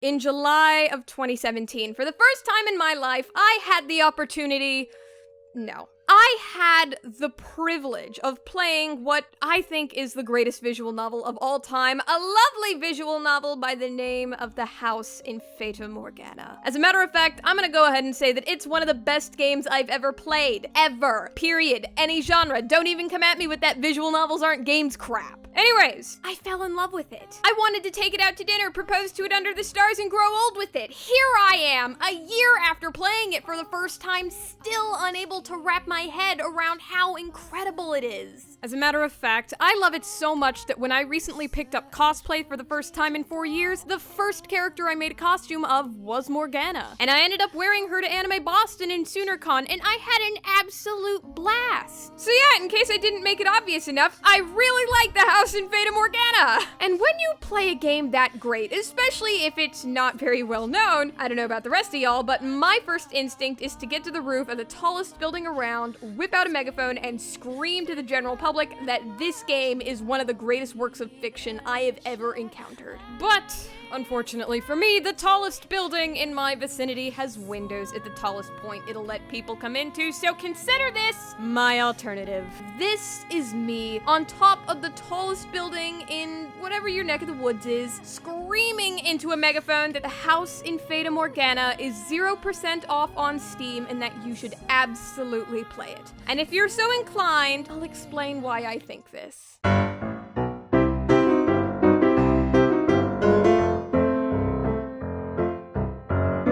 In July of 2017, for the first time in my life, I had the opportunity... No. I had the privilege of playing what I think is the greatest visual novel of all time, a lovely visual novel by the name of The House in Fata Morgana. As a matter of fact, I'm gonna go ahead and say that it's one of the best games I've ever played. Ever. Period. Any genre. Don't even come at me with that visual novels aren't games crap. Anyways, I fell in love with it. I wanted to take it out to dinner, propose to it under the stars, and grow old with it. Here I am, a year after playing it for the first time, still unable to wrap my head around how incredible it is. As a matter of fact, I love it so much that when I recently picked up cosplay for the first time in 4 years, the first character I made a costume of was Morgana. And I ended up wearing her to Anime Boston in SoonerCon, and I had an absolute blast. So yeah, in case I didn't make it obvious enough, I really like The House in Fata Morgana. And when you play a game that great, especially if it's not very well known, I don't know about the rest of y'all, but my first instinct is to get to the roof of the tallest building around, whip out a megaphone, and scream to the general public that this game is one of the greatest works of fiction I have ever encountered. But unfortunately for me, the tallest building in my vicinity has windows at the tallest point it'll let people come into, so consider this my alternative. This is me on top of the tallest building in whatever your neck of the woods is, screaming into a megaphone that The House in Fata Morgana is 0% off on Steam and that you should absolutely play it. And if you're so inclined, I'll explain why I think this.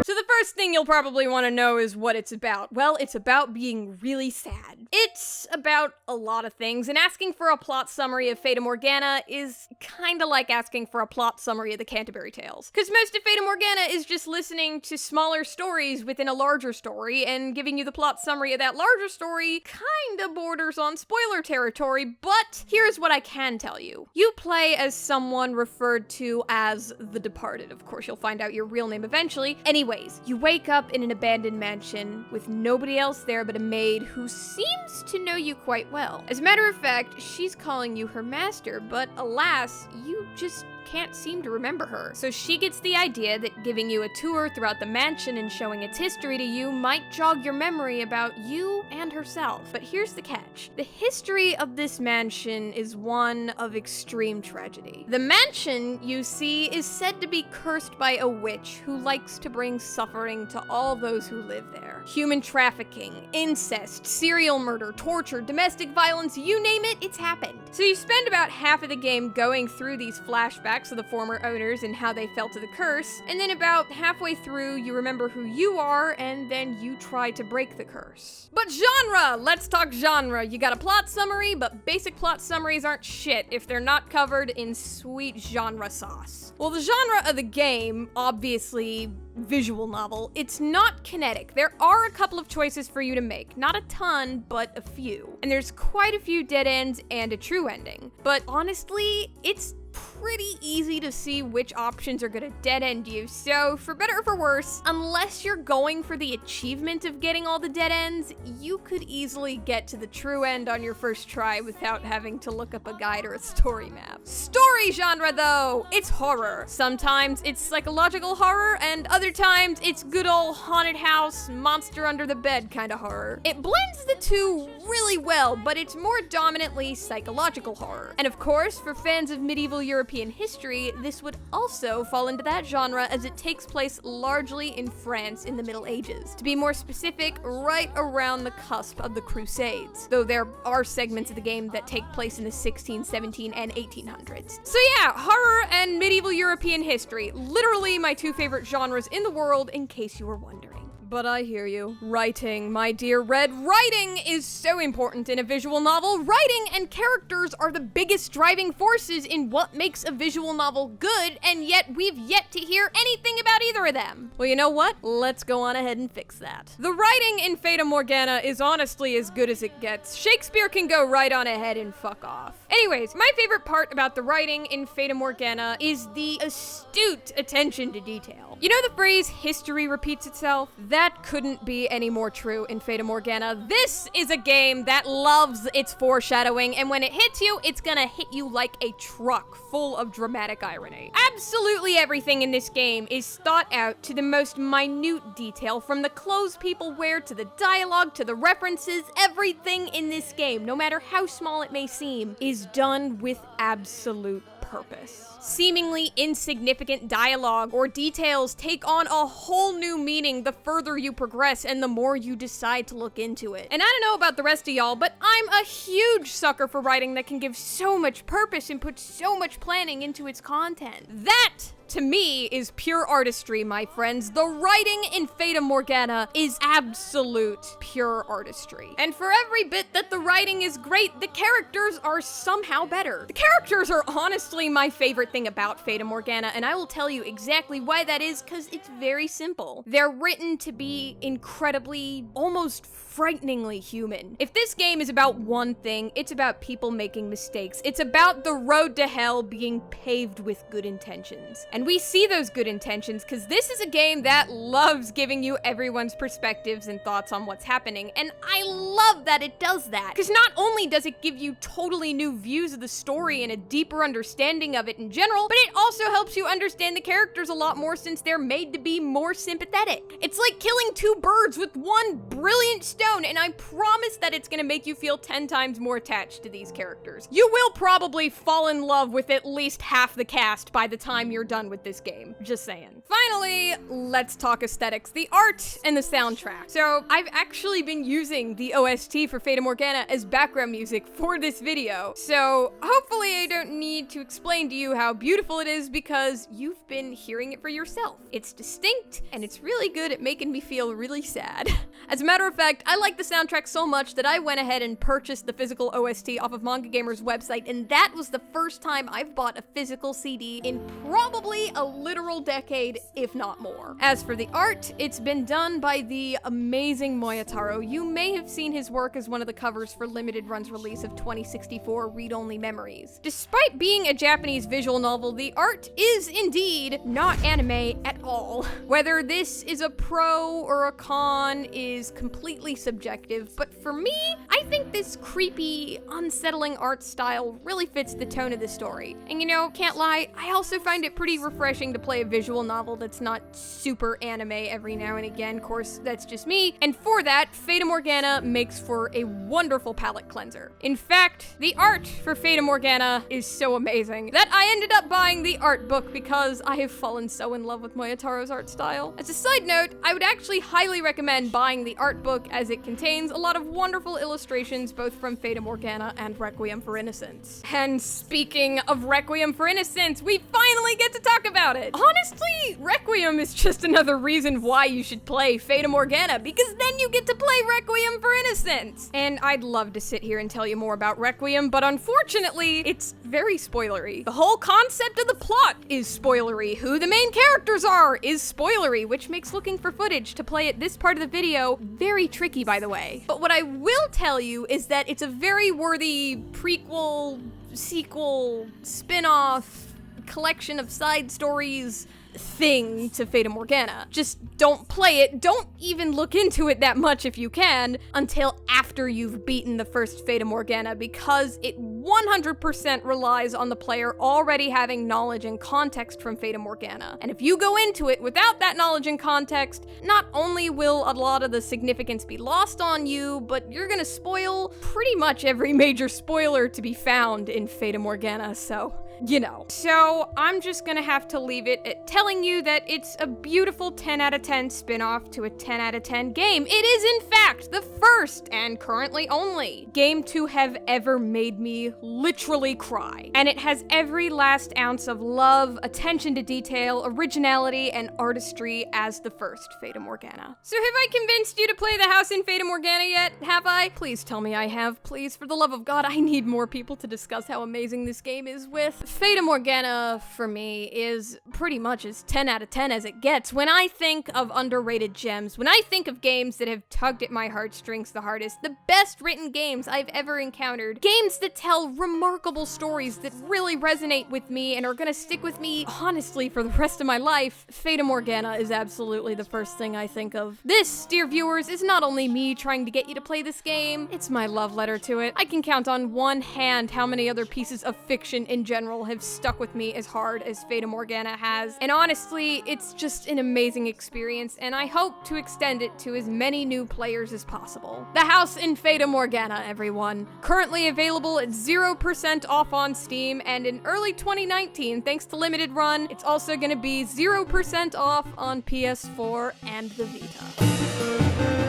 So the first thing you'll probably want to know is what it's about. Well, it's about being really sad. It's about a lot of things, and asking for a plot summary of Fata Morgana is kinda like asking for a plot summary of the Canterbury Tales. Because most of Fata Morgana is just listening to smaller stories within a larger story, and giving you the plot summary of that larger story kinda borders on spoiler territory, but here's what I can tell you. You play as someone referred to as the Departed. Of course, you'll find out your real name eventually. Anyways, you wake up in an abandoned mansion with nobody else there but a maid who seems to know you quite well. As a matter of fact, she's calling you her master, but alas, you just can't seem to remember her. So she gets the idea that giving you a tour throughout the mansion and showing its history to you might jog your memory about you and herself. But here's the catch. The history of this mansion is one of extreme tragedy. The mansion, you see, is said to be cursed by a witch who likes to bring suffering to all those who live there. Human trafficking, incest, serial murder, torture, domestic violence, you name it, it's happened. So you spend about half of the game going through these flashbacks of the former owners and how they fell to the curse, and then about halfway through you remember who you are, and then you try to break the curse. But genre! Let's talk genre. You got a plot summary, but basic plot summaries aren't shit if they're not covered in sweet genre sauce. Well, the genre of the game, obviously visual novel, it's not kinetic. There are a couple of choices for you to make. Not a ton, but a few. And there's quite a few dead ends and a true ending. But honestly, it's pretty easy to see which options are gonna dead end you, so for better or for worse, unless you're going for the achievement of getting all the dead ends, you could easily get to the true end on your first try without having to look up a guide or a story map. Story genre though, it's horror. Sometimes it's psychological horror, and other times it's good old haunted house, monster under the bed kind of horror. It blends the two really well, but it's more dominantly psychological horror. And of course, for fans of medieval European history, this would also fall into that genre as it takes place largely in France in the Middle Ages. To be more specific, right around the cusp of the Crusades, though there are segments of the game that take place in the 16, 17, and 1800s. So yeah, horror and medieval European history, literally my two favorite genres in the world, in case you were wondering. But I hear you. Writing, my dear Red, writing is so important in a visual novel. Writing and characters are the biggest driving forces in what makes a visual novel good, and yet we've yet to hear anything about either of them. Well, you know what? Let's go on ahead and fix that. The writing in Fata Morgana is honestly as good as it gets. Shakespeare can go right on ahead and fuck off. Anyways, my favorite part about the writing in Fata Morgana is the astute attention to detail. You know the phrase, history repeats itself? that couldn't be any more true in Fata Morgana. This is a game that loves its foreshadowing, and when it hits you, it's gonna hit you like a truck full of dramatic irony. Absolutely everything in this game is thought out to the most minute detail, from the clothes people wear to the dialogue to the references. Everything in this game, no matter how small it may seem, is done with absolute purpose. Seemingly insignificant dialogue or details take on a whole new meaning the further you progress and the more you decide to look into it. And I don't know about the rest of y'all, but I'm a huge sucker for writing that can give so much purpose and put so much planning into its content. That, to me, is pure artistry, my friends. The writing in Fata Morgana is absolute pure artistry. And for every bit that the writing is great, the characters are somehow better. The characters are honestly my favorite thing about Fata Morgana, and I will tell you exactly why that is, because it's very simple. They're written to be incredibly, almost frighteningly human. If this game is about one thing, it's about people making mistakes. It's about the road to hell being paved with good intentions. And we see those good intentions because this is a game that loves giving you everyone's perspectives and thoughts on what's happening, and I love that it does that. Because not only does it give you totally new views of the story and a deeper understanding of it in general, but it also helps you understand the characters a lot more since they're made to be more sympathetic. It's like killing two birds with one brilliant stone, and I promise that it's gonna make you feel 10 times more attached to these characters. You will probably fall in love with at least half the cast by the time you're done with this game. Just saying. Finally, let's talk aesthetics, the art and the soundtrack. So I've actually been using the OST for Fata Morgana as background music for this video. So hopefully I don't need to explain to you how beautiful it is because you've been hearing it for yourself. It's distinct and it's really good at making me feel really sad. As a matter of fact, I like the soundtrack so much that I went ahead and purchased the physical OST off of Manga Gamer's website, and that was the first time I've bought a physical CD in probably a literal decade, if not more. As for the art, it's been done by the amazing Moyotaro. You may have seen his work as one of the covers for Limited Run's release of 2064 Read-Only Memories. Despite being a Japanese visual novel, the art is indeed not anime at all. Whether this is a pro or a con is completely subjective, but for me, I think this creepy, unsettling art style really fits the tone of the story. And you know, can't lie, I also find it pretty refreshing to play a visual novel that's not super anime every now and again. Of course, that's just me. And for that, Fata Morgana makes for a wonderful palette cleanser. In fact, the art for Fata Morgana is so amazing that I ended up buying the art book because I have fallen so in love with Moyotaro's art style. As a side note, I would actually highly recommend buying the art book as it contains a lot of wonderful illustrations both from Fata Morgana and Requiem for Innocence. And speaking of Requiem for Innocence, we finally get to talk about it. Honestly, Requiem is just another reason why you should play Fata Morgana, because then you get to play Requiem for Innocence. And I'd love to sit here and tell you more about Requiem, but unfortunately, it's very spoilery. The whole concept of the plot is spoilery. Who the main characters are is spoilery, which makes looking for footage to play at this part of the video very tricky, by the way. But what I will tell you is that it's a very worthy prequel, sequel, spin-off, collection of side stories thing to Fata Morgana. Just don't play it, don't even look into it that much if you can, until after you've beaten the first Fata Morgana, because it 100% relies on the player already having knowledge and context from Fata Morgana. And if you go into it without that knowledge and context, not only will a lot of the significance be lost on you, but you're gonna spoil pretty much every major spoiler to be found in Fata Morgana, so you know. So I'm just gonna have to leave it at telling you that it's a beautiful 10 out of 10 spin-off to a 10 out of 10 game. It is in fact the first and currently only game to have ever made me literally cry. And it has every last ounce of love, attention to detail, originality, and artistry as the first Fata Morgana. So have I convinced you to play the house in Fata Morgana yet? Have I? Please tell me I have. Please, for the love of God, I need more people to discuss how amazing this game is with. Fata Morgana, for me, is pretty much as 10 out of 10 as it gets. When I think of underrated gems, when I think of games that have tugged at my heartstrings the hardest, the best written games I've ever encountered, games that tell remarkable stories that really resonate with me and are gonna stick with me, honestly, for the rest of my life, Fata Morgana is absolutely the first thing I think of. This, dear viewers, is not only me trying to get you to play this game, it's my love letter to it. I can count on one hand how many other pieces of fiction in general have stuck with me as hard as Fata Morgana has, and honestly, it's just an amazing experience, and I hope to extend it to as many new players as possible. The House in Fata Morgana, everyone. Currently available at 0% off on Steam, and in early 2019, thanks to Limited Run, it's also gonna be 0% off on PS4 and the Vita.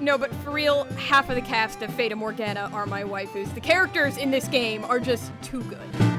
No, but for real, half of the cast of Fata Morgana are my waifus. The characters in this game are just too good.